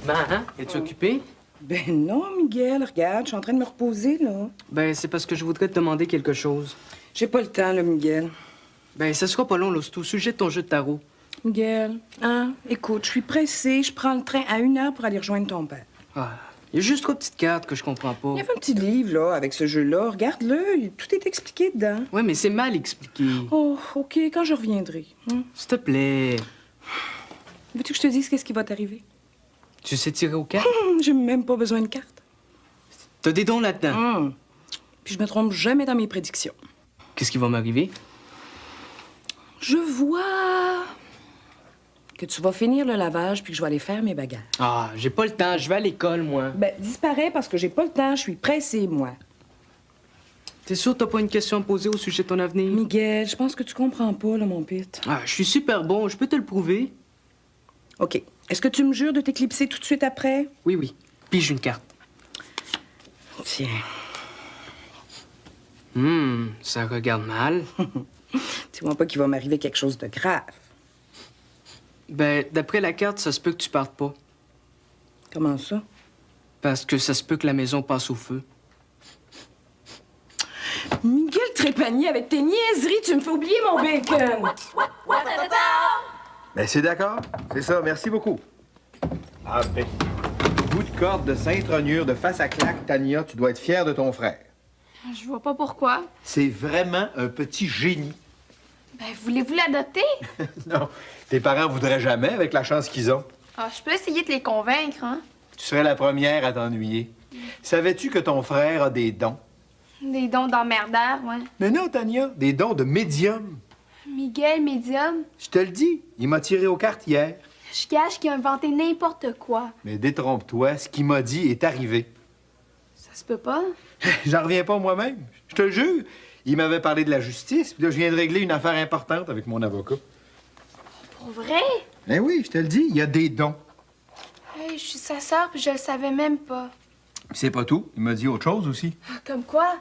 hein? Es-tu occupé? Ben non, Miguel, regarde, je suis en train de me reposer, là. Ben, c'est parce que je voudrais te demander quelque chose. J'ai pas le temps, là, Miguel. Ben, ça sera pas long, là. C'est au sujet de ton jeu de tarot. Miguel, hein? Écoute, je suis pressée, je prends le train à 1 heure pour aller rejoindre ton père. Ah, il y a juste 3 petites cartes que je comprends pas. Il y avait un petit livre, là, avec ce jeu-là. Regarde-le, tout est expliqué dedans. Ouais, mais c'est mal expliqué. Oh, OK, quand je reviendrai. Hein? S'il te plaît. Veux-tu que je te dise qu'est-ce qui va t'arriver? Tu sais tirer aux cartes? J'ai même pas besoin de carte. T'as des dons là-dedans. Puis je me trompe jamais dans mes prédictions. Qu'est-ce qui va m'arriver? Je vois que tu vas finir le lavage puis que je vais aller faire mes bagages. Ah, j'ai pas le temps. Je vais à l'école, moi. Ben, disparaît parce que j'ai pas le temps, je suis pressée, moi. T'es sûr que t'as pas une question à me poser au sujet de ton avenir? Miguel, je pense que tu comprends pas, là, mon pit. Ah, je suis super bon. Je peux te le prouver. OK. Est-ce que tu me jures de t'éclipser tout de suite après? Oui, oui. Pige une carte. Tiens. Ça regarde mal. Tu vois pas qu'il va m'arriver quelque chose de grave. Ben, d'après la carte, ça se peut que tu partes pas. Comment ça? Parce que ça se peut que la maison passe au feu. Miguel Trépanier, avec tes niaiseries, tu me fais oublier mon bacon! Ben, c'est d'accord. C'est ça. Merci beaucoup. Ah, ben. Bout de corde de Sainte-Rognure de face à claque, Tania, tu dois être fière de ton frère. Je vois pas pourquoi. C'est vraiment un petit génie. Ben, voulez-vous l'adopter? Non, tes parents voudraient jamais avec la chance qu'ils ont. Ah, je peux essayer de les convaincre, hein? Tu serais la première à t'ennuyer. Savais-tu que ton frère a des dons? Des dons d'emmerdeur, ouais. Mais non, Tania, des dons de médium. Miguel, médium, Je te le dis, il m'a tiré aux cartes hier. je gâche qu'il a inventé n'importe quoi. Mais détrompe-toi, ce qu'il m'a dit est arrivé. Ça se peut pas. J'en reviens pas moi-même. Je te le jure. Il m'avait parlé de la justice, puis là, je viens de régler une affaire importante avec mon avocat. Pour vrai? Ben oui, je te le dis, il y a des dons. Hey, je suis sa sœur, puis je le savais même pas. Puis c'est pas tout. Il m'a dit autre chose aussi. Comme quoi?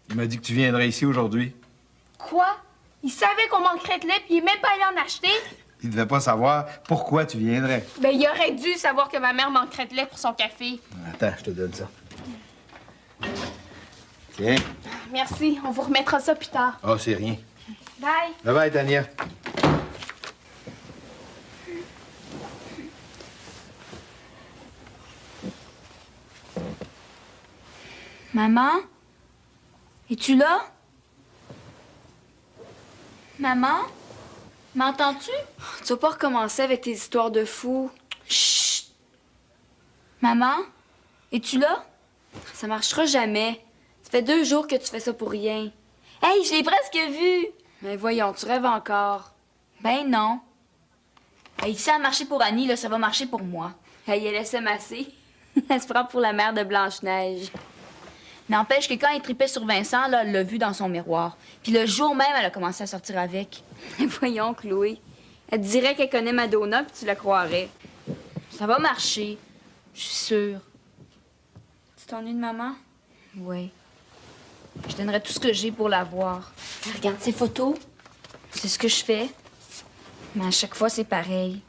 Il m'a dit que tu viendrais ici aujourd'hui. Quoi? Il savait qu'on manquerait de lait, puis il est même pas allé en acheter? Il devait pas savoir pourquoi tu viendrais. Ben, il aurait dû savoir que ma mère manquerait de lait pour son café. Attends, je te donne ça. Tiens. Merci, on vous remettra ça plus tard. Ah, c'est rien. Bye! Bye bye, Tania. Maman? Es-tu là? Maman? M'entends-tu? Tu vas pas recommencer avec tes histoires de fous. Chut! Maman? Es-tu là? Ça marchera jamais. Ça fait 2 jours que tu fais ça pour rien. Hey, je l'ai presque vu! Mais voyons, tu rêves encore. Ben non. Hey, si ça a marché pour Annie, là, ça va marcher pour moi. Hey, elle laisse masser. Elle se prend pour la mère de Blanche-Neige. N'empêche que quand elle tripait sur Vincent, là, elle l'a vu dans son miroir. Puis le jour même, elle a commencé à sortir avec. Voyons, Chloé. Elle te dirait qu'elle connaît Madonna, puis tu la croirais. Ça va marcher. Je suis sûre. Tu t'ennuies de maman? Oui. Je donnerais tout ce que j'ai pour la voir. Regarde ces photos. C'est ce que je fais. Mais à chaque fois, c'est pareil.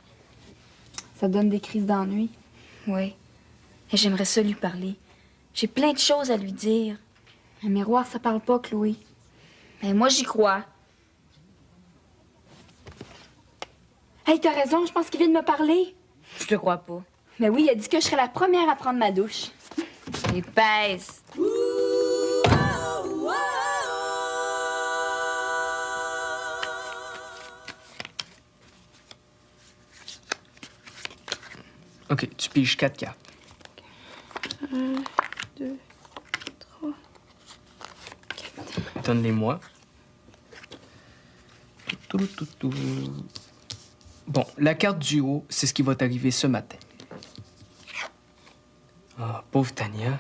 Ça donne des crises d'ennui. Oui. Et j'aimerais ça lui parler. J'ai plein de choses à lui dire. Un miroir, ça parle pas, Chloé. Mais moi, j'y crois. Hey, t'as raison, je pense qu'il vient de me parler. Je te crois pas. Mais oui, il a dit que je serais la première à prendre ma douche. Épaisse. OK, tu piges 4 cartes. 1, 2, 3. Donne-les-moi. Bon, la carte du haut, c'est ce qui va t'arriver ce matin. Ah, pauvre Tania.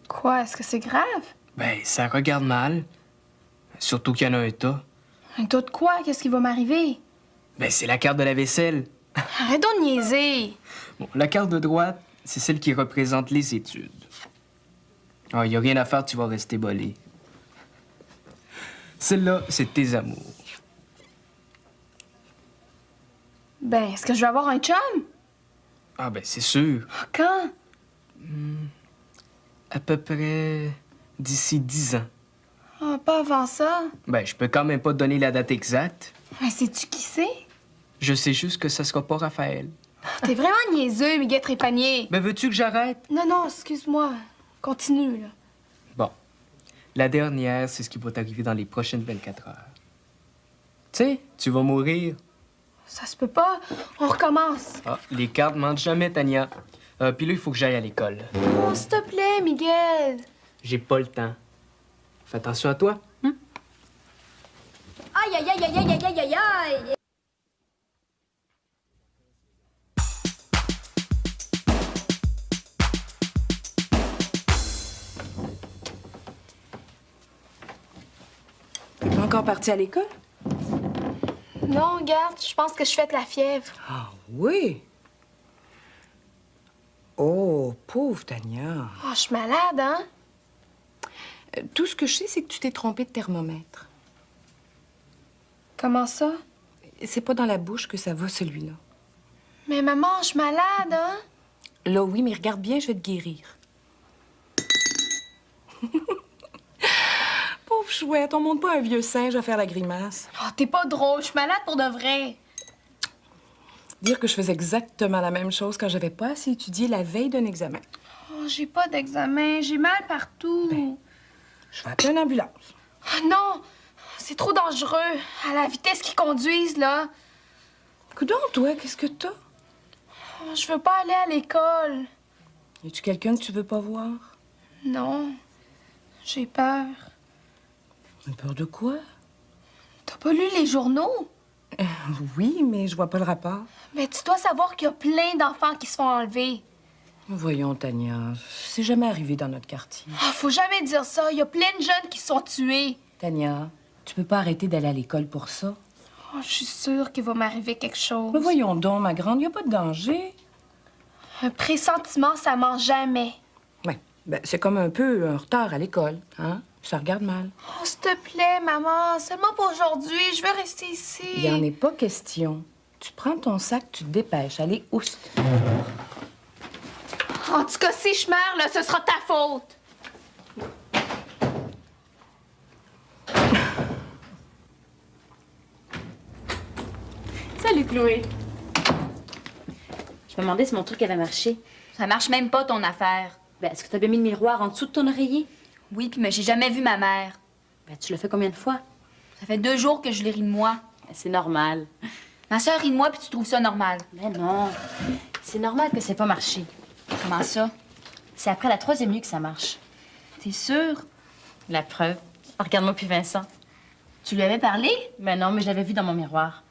Quoi, est-ce que c'est grave? Ben, ça regarde mal. Surtout qu'il y en a un tas. Un tas de quoi? Qu'est-ce qui va m'arriver? Ben, c'est la carte de la vaisselle. Arrête donc de niaiser! Bon, la carte de droite, c'est celle qui représente les études. Ah, y a rien à faire, tu vas rester bolé. Celle-là, c'est tes amours. Ben, est-ce que je vais avoir un chum? Ah, ben, c'est sûr. Quand? À peu près d'ici 10 ans. Ah, pas avant ça. Ben, je peux quand même pas te donner la date exacte. Mais sais-tu qui c'est? Je sais juste que ça sera pas Raphaël. T'es vraiment niaiseux, Miguel Trépanier. Ben, veux-tu que j'arrête? Non, non, excuse-moi. Continue, là. Bon. La dernière, c'est ce qui va t'arriver dans les prochaines 24 heures. Tu sais, tu vas mourir. Ça se peut pas. On recommence. Ah, les cartes mentent jamais, Tania. Puis là, il faut que j'aille à l'école. Oh, s'il te plaît, Miguel. J'ai pas le temps. Fais attention à toi. Aïe, aïe, aïe, aïe, aïe, aïe, aïe, aïe! T'es pas encore parti à l'école? Non, regarde, je pense que je fête la fièvre. Ah oui? Oh, pauvre Tania. Oh, je suis malade, hein? Tout ce que je sais, c'est que tu t'es trompée de thermomètre. Comment ça? C'est pas dans la bouche que ça va, celui-là. Mais maman, je suis malade, hein? Là, oui, mais regarde bien, je vais te guérir. Pauvre chouette, on monte pas un vieux singe à faire la grimace. Oh, t'es pas drôle, je suis malade pour de vrai. Dire que je faisais exactement la même chose quand j'avais pas assez étudié la veille d'un examen. Oh, j'ai pas d'examen, j'ai mal partout. Je vais appeler une ambulance. Oh, non, c'est trop dangereux. À la vitesse qu'ils conduisent, là. Coudonc, toi, qu'est-ce que t'as? Oh, je veux pas aller à l'école. Y a-tu quelqu'un que tu veux pas voir? Non, j'ai peur. T'as peur de quoi? T'as pas lu les journaux? Oui, mais je vois pas le rapport. Mais tu dois savoir qu'il y a plein d'enfants qui se font enlever. Voyons, Tania, c'est jamais arrivé dans notre quartier. Oh, faut jamais dire ça. Il y a plein de jeunes qui se sont tués. Tania, tu peux pas arrêter d'aller à l'école pour ça. Oh, je suis sûre qu'il va m'arriver quelque chose. Mais voyons donc, ma grande, y a pas de danger. Un pressentiment, ça ment jamais. Ouais, ben, c'est comme un peu un retard à l'école, hein? Ça regarde mal. Oh, s'il te plaît, maman, seulement pour aujourd'hui. Je veux rester ici. Il y en est pas question. Tu prends ton sac, tu te dépêches. Allez, oust. En tout cas, si je meurs, là, ce sera ta faute. Salut, Chloé. Je me demandais si mon truc avait marché. Ça marche même pas, ton affaire. Ben, est-ce que t'as bien mis le miroir en dessous de ton oreiller? Oui, puis mais j'ai jamais vu ma mère. Ben, tu l'as fait combien de fois? Ça fait 2 jours que je l'ai ri de moi. Ben, c'est normal. Ma sœur rit de moi, puis tu trouves ça normal. Mais non. C'est normal que ça ait pas marché. Comment ça? C'est après la 3e nuit que ça marche. T'es sûre? La preuve. Regarde-moi puis Vincent. Tu lui avais parlé? Ben non, mais je l'avais vu dans mon miroir.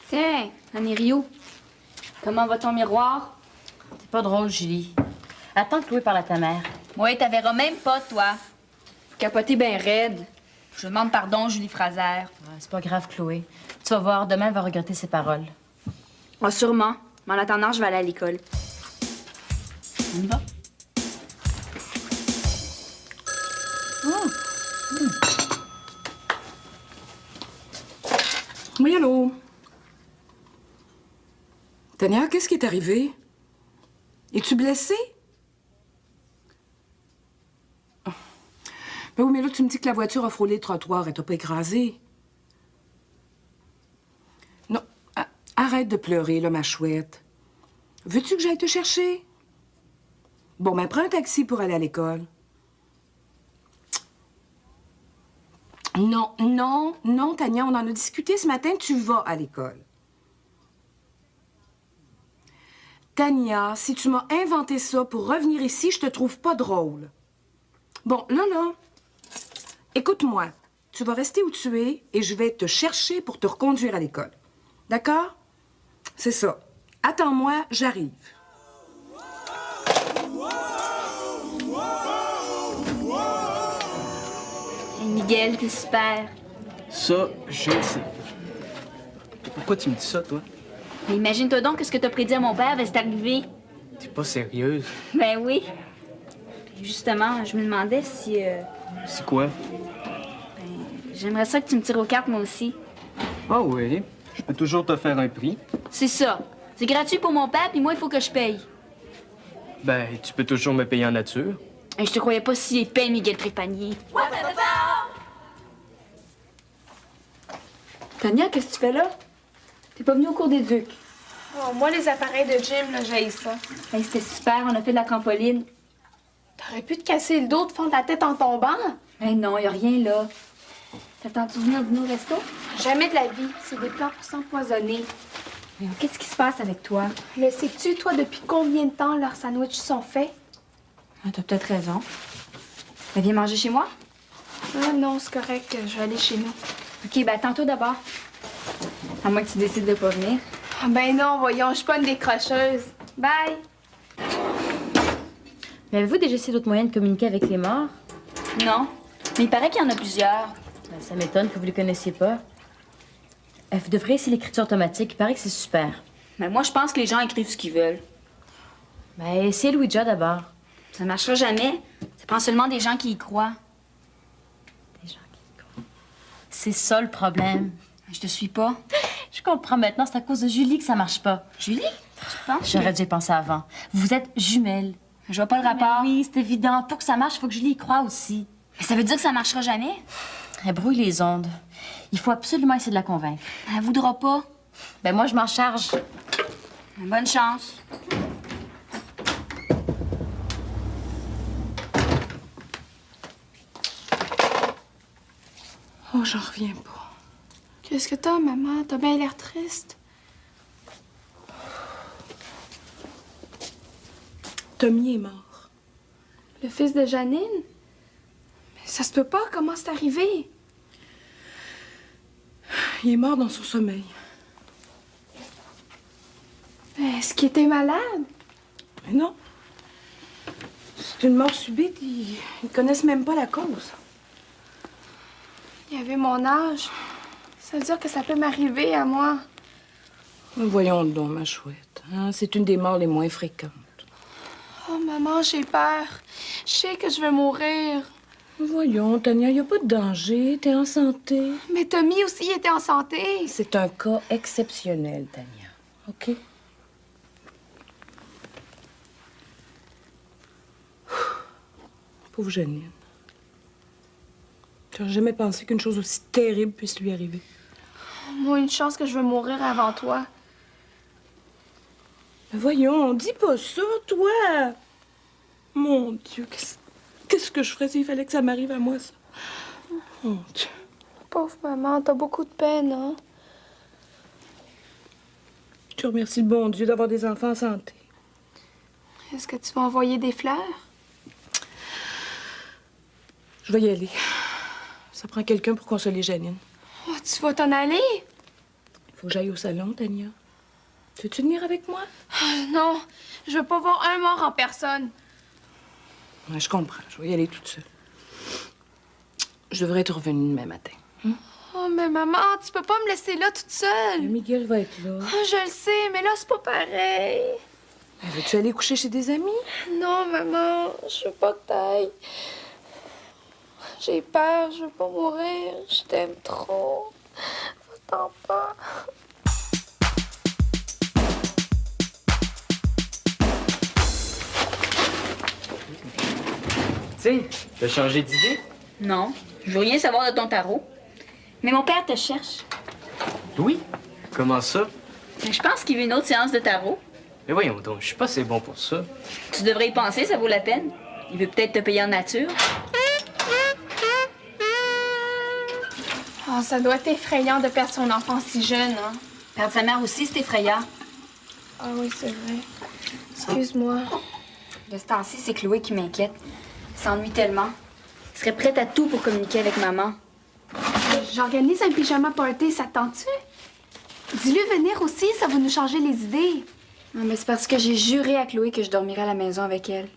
Tiens, Annie Rio. Comment va ton miroir? C'est pas drôle, Julie. Attends que Chloé parle à ta mère. Ouais, t'en verras même pas, toi. Vous capotez bien raide. Je demande pardon, Julie Fraser. Ouais, c'est pas grave, Chloé. Tu vas voir, demain, elle va regretter ses paroles. Ah, sûrement. Mais en attendant, je vais aller à l'école. On y va? Oui, allô? Tania, qu'est-ce qui est arrivé? Es-tu blessée? Oh. Ben oui, mais là, tu me dis que la voiture a frôlé le trottoir et t'a pas écrasé. Non, arrête de pleurer, là, ma chouette. Veux-tu que j'aille te chercher? Bon, ben, prends un taxi pour aller à l'école. Non, non, non, Tania, on en a discuté ce matin, tu vas à l'école. Tania, si tu m'as inventé ça pour revenir ici, je te trouve pas drôle. Bon, là, écoute-moi. Tu vas rester où tu es et je vais te chercher pour te reconduire à l'école. D'accord? C'est ça. Attends-moi, j'arrive. Hey, Miguel, t'es super. Ça, je le sais. Pourquoi tu me dis ça, toi? Mais imagine-toi donc que ce que t'as prédit à mon père va s'arriver. T'es pas sérieuse. Ben oui. Puis justement, je me demandais si... C'est quoi? J'aimerais ça que tu me tires aux cartes, moi aussi. Ah oui, je peux toujours te faire un prix. C'est ça. C'est gratuit pour mon père, puis moi, il faut que je paye. Ben, tu peux toujours me payer en nature. Et je te croyais pas si épais, Miguel Trépanier. Tania, qu'est-ce que tu fais là? T'es pas venue au cours des Ducs. Oh, moi, les appareils de gym, là, j'haïs ça. Hey, c'était super, on a fait de la trampoline. T'aurais pu te casser le dos, te fendre la tête en tombant. Hey, non, y a rien là. T'attends-tu venir dîner au resto? Jamais de la vie. C'est des plans pour s'empoisonner. Voyons, qu'est-ce qui se passe avec toi? Le sais-tu, toi, depuis combien de temps leurs sandwichs sont faits? Ah, t'as peut-être raison. Ben, viens manger chez moi? Ah non, c'est correct. Je vais aller chez nous. OK, ben tantôt d'abord. À moins que tu décides de pas venir. Ah ben non, voyons, je suis pas une décrocheuse. Bye! Mais avez-vous déjà essayé d'autres moyens de communiquer avec les morts? Non. Mais il paraît qu'il y en a plusieurs. Ben, ça m'étonne que vous les connaissiez pas. Vous devriez essayer l'écriture automatique. Il paraît que c'est super. Mais moi, je pense que les gens écrivent ce qu'ils veulent. Ben, essayez Louisa d'abord. Ça marchera jamais. Ça prend seulement des gens qui y croient. Des gens qui y croient. C'est ça le problème. Je te suis pas. Je comprends maintenant, c'est à cause de Julie que ça marche pas. Julie? Tu penses? J'aurais dû y penser avant. Vous êtes jumelles. Je vois pas le rapport. Mais oui, c'est évident. Pour que ça marche, il faut que Julie y croie aussi. Mais ça veut dire que ça marchera jamais? Elle brouille les ondes. Il faut absolument essayer de la convaincre. Elle voudra pas. Ben moi, je m'en charge. Bonne chance. Oh, j'en reviens pas. Qu'est-ce que t'as, maman? T'as bien l'air triste. Tommy est mort. Le fils de Janine? Mais ça se peut pas. Comment c'est arrivé? Il est mort dans son sommeil. Est-ce qu'il était malade? Mais non. C'est une mort subite. Ils connaissent même pas la cause. Il avait mon âge. Ça veut dire que ça peut m'arriver à moi. Voyons donc, ma chouette. Hein, c'est une des morts les moins fréquentes. Oh, maman, j'ai peur. Je sais que je vais mourir. Voyons, Tania, il n'y a pas de danger. T'es en santé. Mais Tommy aussi était en santé. C'est un cas exceptionnel, Tania. OK? Pauvre Janine. J'aurais jamais pensé qu'une chose aussi terrible puisse lui arriver. Moi, une chance que je vais mourir avant toi. Mais voyons, dis pas ça, toi! Mon Dieu, qu'est-ce que je ferais s'il fallait que ça m'arrive à moi, ça? Mon Dieu. Pauvre maman, t'as beaucoup de peine, hein? Je te remercie le bon Dieu d'avoir des enfants en santé. Est-ce que tu vas envoyer des fleurs? Je vais y aller. Ça prend quelqu'un pour consoler Janine. Oh, tu vas t'en aller? Faut que j'aille au salon, Tania. Veux-tu venir avec moi? Non, je veux pas voir un mort en personne. Ouais, je comprends. Je vais y aller toute seule. Je devrais être revenue demain matin. Oh, mais maman, tu peux pas me laisser là toute seule. Miguel va être là. Oh, je le sais, mais là, c'est pas pareil. Veux-tu aller coucher chez des amis? Non, maman, je veux pas que t'ailles. J'ai peur, je veux pas mourir. Je t'aime trop. Va-t'en pas. Tu sais, t'as changé d'idée? Non, je veux rien savoir de ton tarot. Mais mon père te cherche. Oui? Comment ça? Mais je pense qu'il veut une autre séance de tarot. Mais voyons donc, je suis pas assez bon pour ça. Tu devrais y penser, ça vaut la peine. Il veut peut-être te payer en nature. Oh, ça doit être effrayant de perdre son enfant si jeune, hein? Perdre sa mère aussi, c'est effrayant. Ah oui, c'est vrai. Excuse-moi. De ce temps-ci, c'est Chloé qui m'inquiète. Elle s'ennuie tellement. Elle serait prête à tout pour communiquer avec maman. J'organise un pyjama party, ça te tente-tu? Dis-lui venir aussi, ça va nous changer les idées. Non, mais c'est parce que j'ai juré à Chloé que je dormirais à la maison avec elle.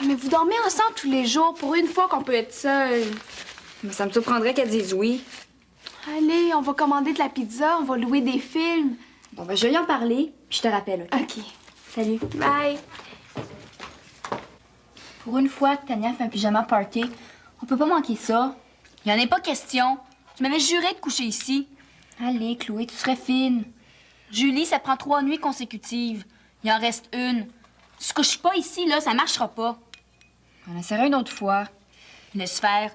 Oh, mais vous dormez ensemble tous les jours pour une fois qu'on peut être seul. Mais ça me surprendrait qu'elle dise oui. Allez, on va commander de la pizza, on va louer des films. Bon, ben, je vais y en parler, puis je te rappelle, OK? OK. Salut. Bye. Pour une fois que Tania fait un pyjama party, on peut pas manquer ça. Il y en a pas question. Tu m'avais juré de coucher ici. Allez, Chloé, tu serais fine. Julie, ça prend 3 nuits consécutives. Il en reste une. Si tu couches pas ici, là, ça marchera pas. On essaiera une autre fois. Laisse faire.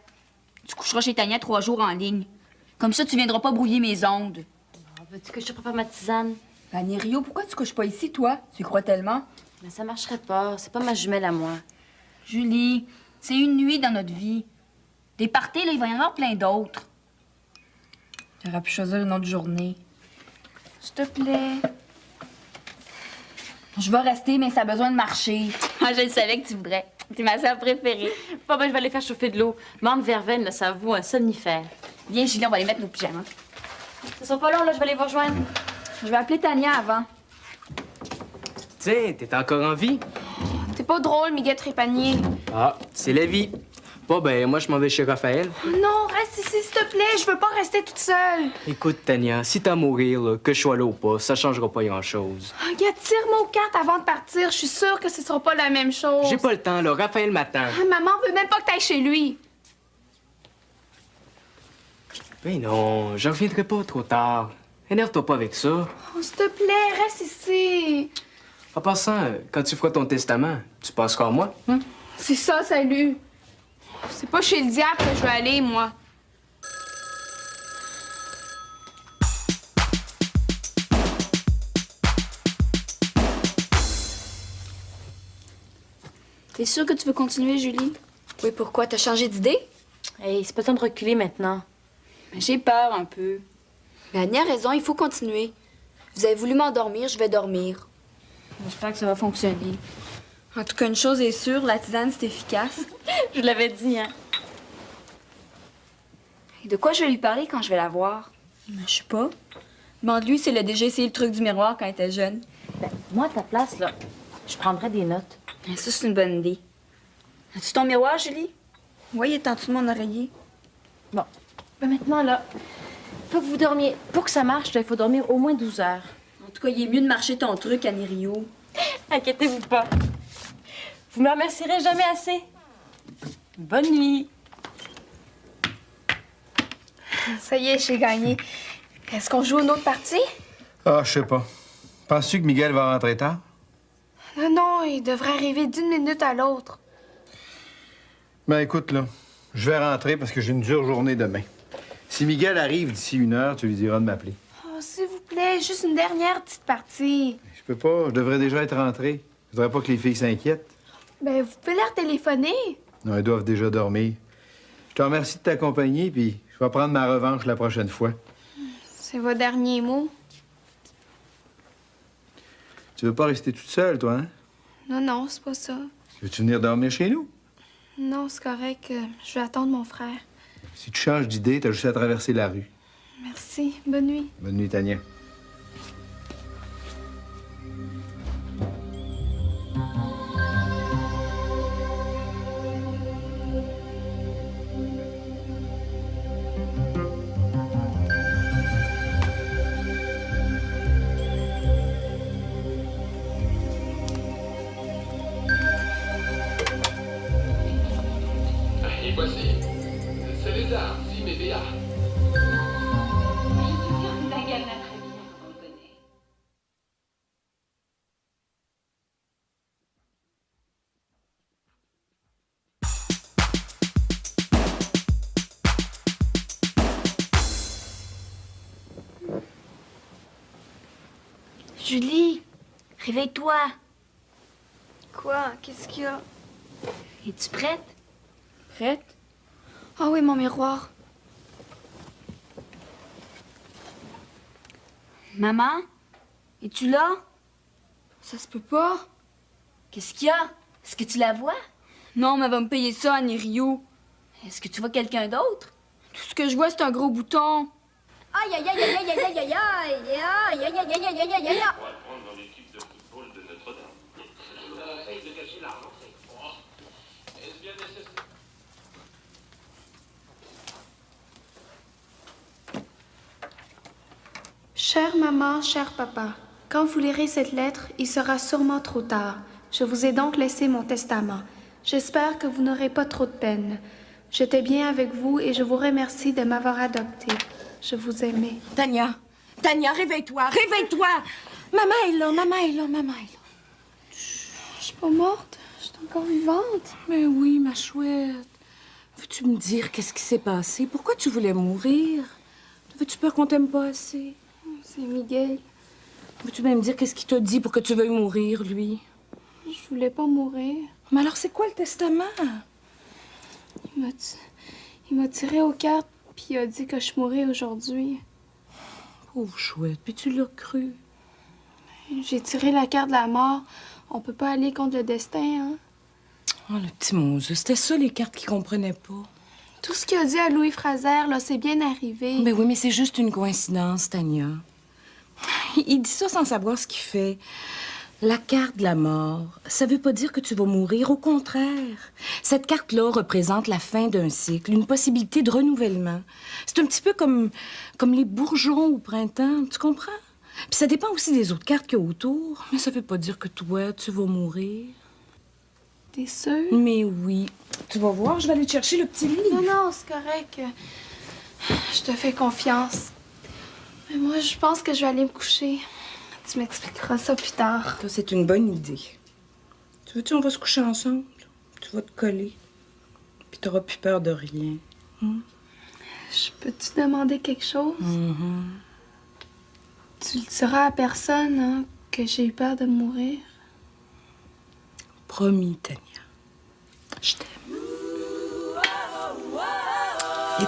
Tu coucheras chez Tania 3 jours en ligne. Comme ça, tu viendras pas brouiller mes ondes. Oh, veux-tu que je te prépare ma tisane? Ben, Nerio, pourquoi tu couches pas ici, toi? Tu y crois tellement? Mais ça marcherait pas. C'est pas ma jumelle à moi. Julie, c'est une nuit dans notre vie. Des parties, là, il va y en avoir plein d'autres. Tu aurais pu choisir une autre journée. S'il te plaît. Je vais rester, mais ça a besoin de marcher. Ah, je le savais que tu voudrais. T'es ma sœur préférée. Bon, ben, je vais aller faire chauffer de l'eau. Menthe verveine, là, ça vaut un somnifère. Viens, Julie, on va aller mettre nos pyjamas. Ce sera pas long, là, je vais aller vous rejoindre. Je vais appeler Tania avant. Tiens, t'es encore en vie? T'es pas drôle, Miguel Trépanier. Ah, c'est la vie. Bon, ben, moi, je m'en vais chez Raphaël. Non, reste ici, s'il te plaît. Je veux pas rester toute seule. Écoute, Tania, si t'as à mourir, là, que je sois là ou pas, ça changera pas grand-chose. Regarde, tire-moi aux cartes avant de partir. Je suis sûre que ce sera pas la même chose. J'ai pas le temps, là. Raphaël m'attend. Ah, maman veut même pas que t'ailles chez lui. Ben non, je reviendrai pas trop tard. Énerve-toi pas avec ça. Oh, s'il te plaît, reste ici. En passant, quand tu feras ton testament, tu passeras à moi, hein? C'est ça, salut. C'est pas chez le diable que je veux aller, moi. T'es sûre que tu veux continuer, Julie? Oui, pourquoi? T'as changé d'idée? Hey, c'est pas le temps de reculer maintenant. Ben, j'ai peur un peu. Mais Annie a raison, il faut continuer. Vous avez voulu m'endormir, je vais dormir. J'espère que ça va fonctionner. En tout cas, une chose est sûre, la tisane, c'est efficace. Je l'avais dit, hein. Et de quoi je vais lui parler quand je vais la voir? Ben, je sais pas. Demande-lui s'il a déjà essayé le truc du miroir quand elle était jeune. Ben, moi, à ta place, là, je prendrais des notes. Ben, ça, c'est une bonne idée. As-tu ton miroir, Julie? Oui, il est en dessous de mon oreiller. Bon. Ben, maintenant, là, faut que vous dormiez. Pour que ça marche, là, il faut dormir au moins 12 heures. En tout cas, il est mieux de marcher ton truc, Annie Rio. Inquiétez-vous pas. Vous me remercierez jamais assez. Bonne nuit. Ça y est, j'ai gagné. Est-ce qu'on joue une autre partie? Ah, je sais pas. Penses-tu que Miguel va rentrer tard? Non, non, il devrait arriver d'une minute à l'autre. Ben écoute, là, je vais rentrer parce que j'ai une dure journée demain. Si Miguel arrive d'ici 1 heure, tu lui diras de m'appeler. Oh, s'il vous plaît, juste une dernière petite partie. Je peux pas, je devrais déjà être rentré. Je voudrais pas que les filles s'inquiètent. Ben, vous pouvez leur téléphoner. Non, elles doivent déjà dormir. Je te remercie de t'accompagner, puis je vais prendre ma revanche la prochaine fois. C'est vos derniers mots. Tu veux pas rester toute seule, toi, hein? Non, non, c'est pas ça. Veux-tu venir dormir chez nous? Non, c'est correct. Je vais attendre mon frère. Si tu changes d'idée, t'as juste à traverser la rue. Merci. Bonne nuit. Bonne nuit, Tania. Et voici, c'est les arts, Sim et Béa. Julie, réveille-toi. Quoi? Qu'est-ce qu'il y a? Es-tu prête? Prête? Ah oui, mon miroir. Maman? Es-tu là? Ça se peut pas. Qu'est-ce qu'il y a? Est-ce que tu la vois? Non, mais elle va me payer ça, Annie Rio. Est-ce que tu vois quelqu'un d'autre? Tout ce que je vois, c'est un gros bouton. Aïe, aïe, aïe, aïe, aïe, aïe, aïe, aïe, aïe, aïe, aïe, aïe, aïe, aïe, aïe, aïe. Chère maman, cher papa, quand vous lirez cette lettre, il sera sûrement trop tard. Je vous ai donc laissé mon testament. J'espère que vous n'aurez pas trop de peine. J'étais bien avec vous et je vous remercie de m'avoir adopté. Je vous aimais. Tania, Tania, réveille-toi, réveille-toi! Maman est là, maman est là, maman est là. Je suis pas morte. Je suis encore vivante. Mais oui, ma chouette. Veux-tu me dire qu'est-ce qui s'est passé? Pourquoi tu voulais mourir? Veux-tu peur qu'on t'aime pas assez? C'est Miguel. Veux-tu même me dire qu'est-ce qu'il t'a dit pour que tu veuilles mourir, lui? Je voulais pas mourir. Mais alors, c'est quoi le testament? Il m'a tiré aux cartes, puis il a dit que je mourrais aujourd'hui. Pauvre chouette, puis tu l'as cru. J'ai tiré la carte de la mort. On peut pas aller contre le destin, hein? Oh, le petit Moses, c'était ça les cartes qu'il comprenait pas. Tout ce qu'il a dit à Louis Fraser, là, c'est bien arrivé. Ben oui, mais c'est juste une coïncidence, Tania. Il dit ça sans savoir ce qu'il fait. La carte de la mort, ça veut pas dire que tu vas mourir, au contraire. Cette carte-là représente la fin d'un cycle, une possibilité de renouvellement. C'est un petit peu comme les bourgeons au printemps, tu comprends? Puis ça dépend aussi des autres cartes qu'il y a autour, mais ça veut pas dire que toi, tu vas mourir. T'es sûre? Mais oui. Tu vas voir, je vais aller te chercher le petit lit. Non, c'est correct. Je te fais confiance. Mais moi, je pense que je vais aller me coucher. Tu m'expliqueras ça plus tard. Ça, c'est une bonne idée. Tu veux-tu, on va se coucher ensemble? Tu vas te coller. Puis t'auras plus peur de rien. Je peux-tu demander quelque chose? Tu le diras à personne, hein, que j'ai eu peur de mourir? Promis, Tania. Je t'aime. Et